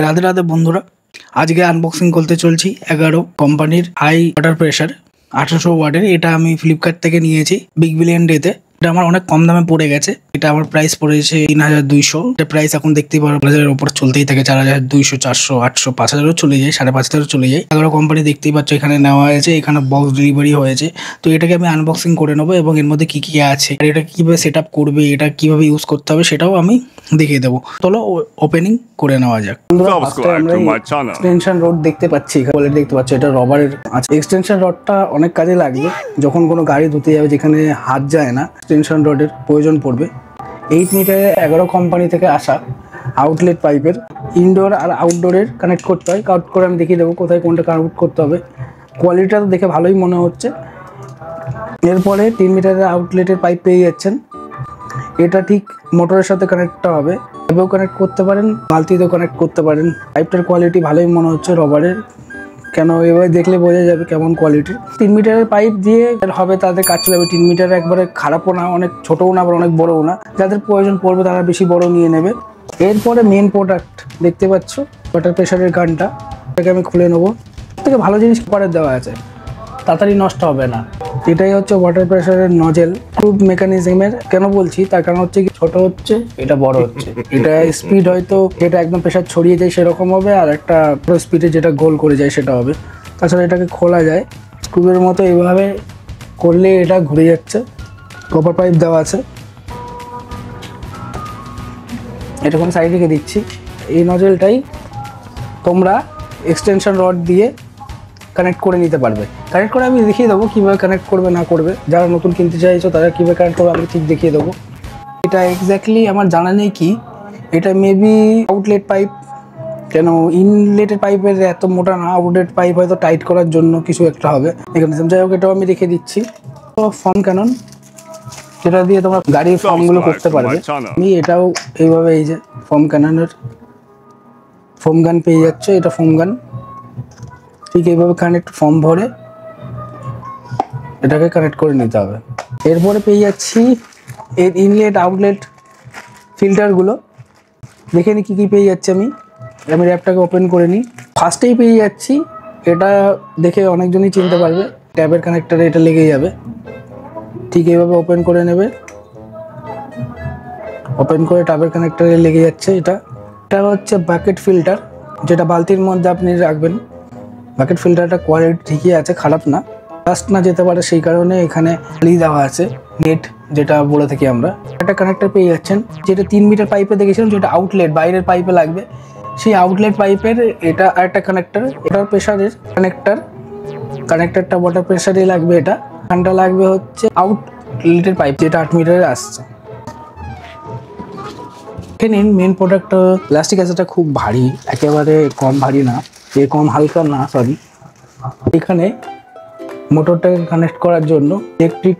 রাধে রাধে বন্ধুরা, আজকে আনবক্সিং করতে চলছি 11 কোম্পানির হাই ওয়াটার প্রেশার 1800 ওয়াটের। এটা আমি ফ্লিপকার্ট থেকে নিয়েছি বিগ বিলিয়ন ডেতে। এটা আমার অনেক কম দামে পড়ে গেছে। এটা আমার প্রাইস পড়েছে 3200। এটা প্রাইস এখন দেখতেই পারো 4000-এর উপর চলতেই থাকে, 4200, 400, 800, 5000ও চলে যায়, 5500ও চলে যায়। 11 কোম্পানি দেখতেই পাচ্ছ এখানে নেওয়া হয়েছে, এখানে বক্স ডেলিভারি হয়েছে। তো এটাকে আমি আনবক্সিং করে নেবো এবং এর মধ্যে কি কি আছে, আর এটা কিভাবে সেট আপ করবে, এটা কিভাবে ইউজ করতে হবে সেটাও আমি দেখিয়ে দেবো। চলো ওপেনিং করে নেওয়া যাক। এক্সটেনশন রড দেখতে পাচ্ছি, এখানে দেখতে পাচ্ছি এটা রবারের আছে। এক্সটেনশন রডটা অনেক কাজে লাগবে, যখন কোনো গাড়ি ধুতে যাবে যেখানে হাত যায় না, এক্সটেনশন রডের প্রয়োজন পড়বে। 8 মিটারের 11 কোম্পানি থেকে আসা আউটলেট পাইপের ইনডোর আর আউটডোরের কানেক্ট করতে হয়। কানেক্ট করে আমি দেখিয়ে দেবো কোথায় কোনটা কানেক্ট করতে হবে। কোয়ালিটিটা তো দেখে ভালোই মনে হচ্ছে। এরপরে 3 মিটারের আউটলেটের পাইপ পেয়ে যাচ্ছেন। এটা ঠিক মোটরের সাথে কানেক্টটা হবে, এভাবেও কানেক্ট করতে পারেন, বালতিতেও কানেক্ট করতে পারেন। পাইপটার কোয়ালিটি ভালোই মনে হচ্ছে রবারের, কেন এভাবে দেখলে বোঝা যাবে কেমন কোয়ালিটির। 3 মিটারের পাইপ দিয়ে হবে, তাদের কাজ চলে যাবে। 3 মিটার একবারে খারাপও না, অনেক ছোটও না, আবার অনেক বড়ও না। যাদের প্রয়োজন পড়বে তারা বেশি বড় নিয়ে নেবে। এরপরে মেন প্রোডাক্ট দেখতে পাচ্ছ ওয়াটার প্রেশারের গানটা, এটাকে আমি খুলে নেবো। থেকে ভালো জিনিস পরে দেওয়া আছে, তাড়াতাড়ি নষ্ট হবে না। এটাই হচ্ছে ওয়াটার প্রেশারের নজেল ট্রুব মেকানিজমের। কেন বলছি তার কারণ হচ্ছে কি, ছোট হচ্ছে এটা বড় হচ্ছে। এটা স্পিড হয়তো যেটা একদম প্রেশার ছড়িয়ে যায় সেরকম হবে, আর একটা পুরো স্পিডে যেটা গোল করে যায় সেটা হবে। তাছাড়া এটাকে খোলা যায় স্ক্রুবের মতো, এইভাবে করলে এটা ঘুরে যাচ্ছে। কপার পাইপ দেওয়া আছে, এটা কোনো সাইড রেখে দিচ্ছি। এই নজেলটাই তোমরা এক্সটেনশন রড দিয়ে কানেক্ট করে নিতে পারবে। কানেক্ট করে আমি দেখিয়ে দেবো কীভাবে কানেক্ট করবে না করবে। যারা নতুন কিনতে চাইছো তারা কীভাবে কানেক্ট করবে আমি ঠিক দেখিয়ে দেবো। এটা এক্স্যাক্টলি আমার জানা নেই কি, এটা মেবি আউটলেট পাইপ, কেন ইনলেটের পাইপের এত মোটা না। আউটলেট পাইপ হয়তো টাইট করার জন্য কিছু একটা হবে মেকানিজম। যাই হোক, এটাও আমি রেখে দিচ্ছি। তো ফর্ম ক্যানন, যেটা দিয়ে তোমরা গাড়ির ফর্মগুলো করতে পারবে। আমি এটাও এইভাবে, এই যে ফর্ম ক্যাননের ফোম গান পেয়ে যাচ্ছে, এটা ফোম গান। ঠিক এইভাবে কানেক্ট ফর্ম ভরে এটাকে কানেক্ট করে নিতে হবে। এরপরে পেয়ে যাচ্ছি এর ইনলেট আউটলেট ফিল্টারগুলো। দেখে নিই কী কী পেয়ে যাচ্ছে। আমি র্যাপটাকে ওপেন করে নিই। ফার্স্টেই পেয়ে যাচ্ছি, এটা দেখে অনেকজনই চিনতে পারবে, ট্যাবের কানেক্টারে এটা লেগে যাবে। ঠিক এইভাবে ওপেন করে নেবে, ওপেন করে ট্যাবের কানেক্টারে লেগে যাচ্ছে। এটা হচ্ছে বাকেট ফিল্টার, যেটা বালতির মধ্যে আপনি রাখবেন। বাকেট ফিল্টারটা কোয়ালিটি ঠিকই আছে, খারাপ না। ফাস্ট না যেতে পারে সেই কারণে এখানে খালি দেওয়া আছে নেট, যেটা বলে থাকি আমরা। একটা কানেক্টর পেয়ে যাচ্ছেন, যেটা 3 মিটার পাইপে দেখেছিলাম, যেটা আউটলেট বাইরের পাইপে লাগবে। সেই আউটলেট পাইপের এটা আরেকটা কানেক্টর, ওয়াটার প্রেশারের কানেক্টরটা ওয়াটার প্রেশারে লাগবে। এখানটা লাগবে হচ্ছে আউটলেটের পাইপ, যেটা 8 মিটারে আসছে। এখানে মেন প্রোডাক্ট প্লাস্টিক আছে, এটা খুব ভারী, একেবারে কম ভারী না, কম হালকা না, সরি। এখানে মোটরটাকে কানেক্ট করার জন্য ইলেকট্রিক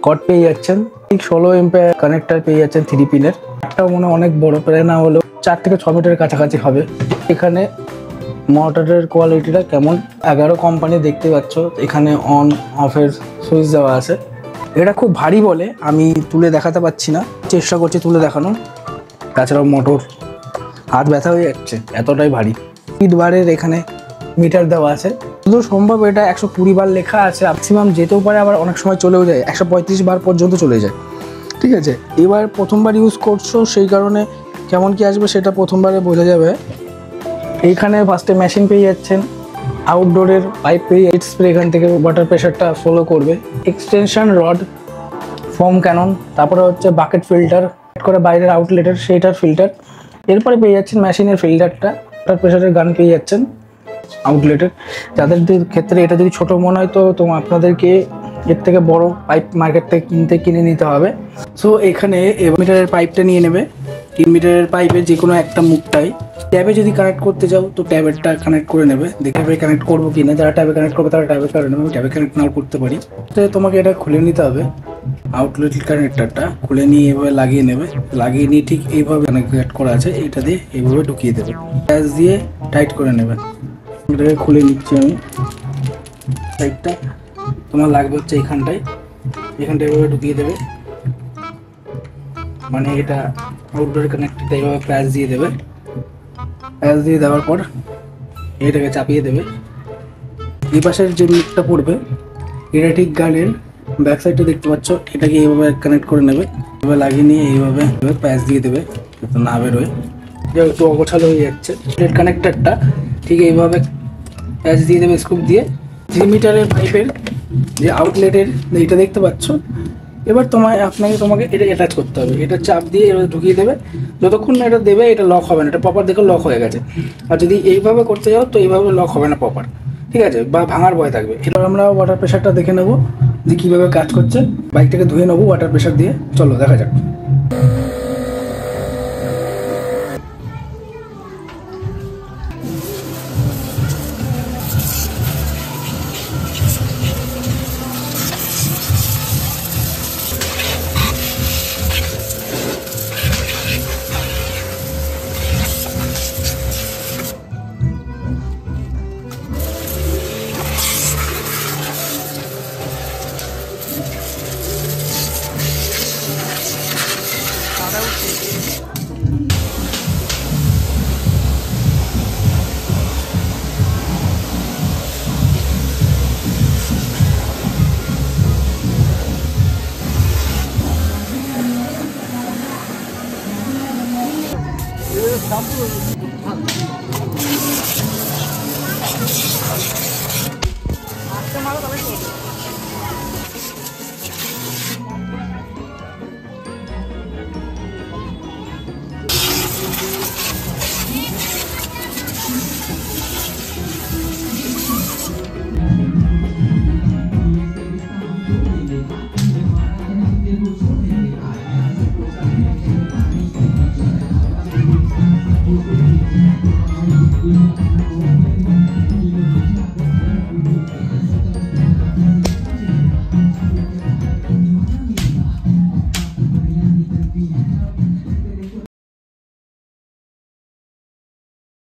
কর্ড পেয়ে যাচ্ছেন। ঠিক 16 এম্পিয়ার কানেক্টর পেয়ে যাচ্ছেন 3 পিনের। একটাও মনে অনেক বড়, প্রায় না হলেও 4 থেকে 6 মিটারের কাছাকাছি হবে। এখানে মোটরের কোয়ালিটিটা কেমন, 11 কোম্পানি দেখতে পাচ্ছ। এখানে অন অফের সুইচ দেওয়া আছে। এটা খুব ভারী বলে আমি তুলে দেখাতে পারছি না, চেষ্টা করছি তুলে দেখানোর। তাছাড়াও মোটর হাত ব্যথা হয়ে যাচ্ছে, এতটাই ভারী। স্পিড বারের এখানে মিটার দেওয়া আছে, শুধু সম্ভব এটা 120 বার লেখা আছে। ম্যাক্সিমাম যেতেও পারে, আবার অনেক সময় চলেও যায়, 135 বার পর্যন্ত চলে যায়। ঠিক আছে, এবার প্রথমবার ইউজ করছো সেই কারণে কেমন কি আসবে সেটা প্রথমবারে বোঝা যাবে। এইখানে ফার্স্টে মেশিন পেয়ে যাচ্ছেন, আউটডোরের পাইপ পেয়ে স্প্রে, এখান থেকে ওয়াটার প্রেশারটা ফলো করবে। এক্সটেনশন রড, ফোম ক্যানন, তারপরে হচ্ছে বাকেট ফিল্টার করে বাইরের আউটলেটের সেইটার ফিল্টার। এরপরে পেয়ে যাচ্ছেন মেশিনের ফিল্টারটা, ওয়াটার প্রেশারের গান পেয়ে যাচ্ছেন আউটলেটের। যাদের ক্ষেত্রে এটা যদি ছোট মনে হয় তো আপনাদেরকে এর থেকে বড় পাইপ মার্কেট থেকে কিনে নিতে হবে। সো এখানে মিটারের পাইপটা নিয়ে নেবে। 3 মিটারের পাইপের যে কোনো একটা মুখটাই ট্যাবে যদি কানেক্ট করতে যাও তো ট্যাবেরটা কানেক্ট করে নেবে। দেখে কানেক্ট করবো কিনা, যারা ট্যাবে কানেক্ট করবে তারা ট্যাবে করে নেবে। আমি ট্যাবে কানেক্ট নাও করতে পারি। তো তোমাকে এটা খুলে নিতে হবে, আউটলেট কানেক্টরটা খুলে নিয়ে এভাবে লাগিয়ে নেবে। লাগিয়ে নিয়ে ঠিক এইভাবে কানেক্ট করা আছে, এটা দিয়ে এইভাবে ঢুকিয়ে দেবে, গ্যাস দিয়ে টাইট করে নেবে। এটাকে খুলে নিচ্ছি আমি। সাইডটা তোমার লাগবে হচ্ছে এখানটায় এভাবে ঢুকিয়ে দেবে, মানে এটা আউটডোর কানেক্টরটা এইভাবে প্যাচ দিয়ে দেবে। প্যাচ দিয়ে দেওয়ার পর এটাকে চাপিয়ে দেবে। এই পাশের যে মুখটা পড়বে এটা ঠিক গানের ব্যাক সাইডটা দেখতে পাচ্ছ, এটাকে এইভাবে কানেক্ট করে নেবে, এভাবে লাগিয়ে নিয়ে এইভাবে প্যাচ দিয়ে দেবে যাতে না বেরোয়, যে একটু অগোছালো হয়ে যাচ্ছে। প্লেট কানেক্টারটা ঠিক এইভাবে প্যাচ দিয়ে দেবে স্ক্রু দিয়ে। 3 মিটারের পাইপের যে আউটলেটের এইটা দেখতে পাচ্ছ, এবার তোমাকে এটা অ্যাটাচ করতে হবে। এটা চাপ দিয়ে এবার ঢুকিয়ে দেবে, যতক্ষণ না এটা দেবে এটা লক হবে না, এটা প্রপার দেখে লক হয়ে গেছে। আর যদি এইভাবে করতে যাও তো এইভাবে লক হবে না প্রপার, ঠিক আছে, বা ভাঙার ভয় থাকবে। এবার আমরা ওয়াটার প্রেশারটা দেখে নেবো যে কীভাবে কাজ করছে। বাইকটাকে ধুয়ে নেবো ওয়াটার প্রেশার দিয়ে, চলো দেখা যাক।